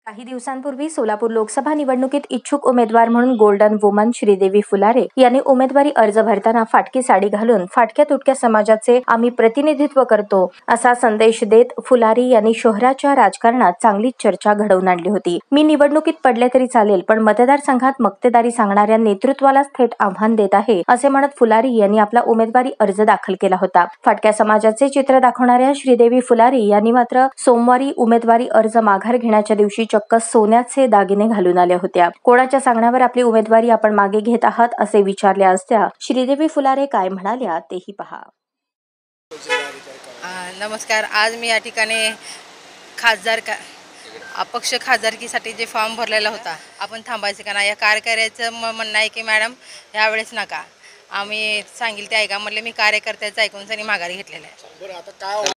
काही दिवसांपूर्वी सोलापूर लोकसभा निवडणुकीत इच्छुक उमेदवार म्हणून गोल्डन वुमन श्रीदेवी फुलारे यांनी उमेदवारी अर्ज भरताना फाटकी साडी घालून फाटक्या तुटक्या समाजाचे आम्ही प्रतिनिधित्व करतो असा संदेश देत फुलारी यांनी शहराच्या राजकारणात चांगलीच चर्चा घडवून आणली होती। मी निवडणुकीत पडले तरी चालेल, पण मतदारसंघात मक्तेदारी सांगणाऱ्या नेतृत्वालाच थेट आव्हान देत आहे असे म्हणत फुलारी यांनी आपला उमेदवारी अर्ज दाखल केला होता। फाटक्या समाजाचे चित्र दाखवणाऱ्या श्रीदेवी फुलारी यांनी मात्र सोमवारी उमेदवारी अर्ज माघार घेण्याच्या दिवशी चक्क सोन्याचे दागिने घालून आल्या होत्या। कोणाच्या सांगण्यावर आपली उमेदवारी आपण मागे घेत आहात असे विचारले असता श्रीदेवी फुलारे काय म्हणाल्या तेही पहा। नमस्कार। आज मी या ठिकाणी अपक्ष खासदारकीसाठी जे फॉर्म भरलेला होता, आपण थांबायचं का नाही या कार्यकर्त्याचं म्हणणं आहे की मॅडम यावेळेस नका, आम्ही सांगितले ते ऐका, म्हणले मी कार्यकर्त्याचं ऐकून त्यांनी माघारी घेतलेलं आहे।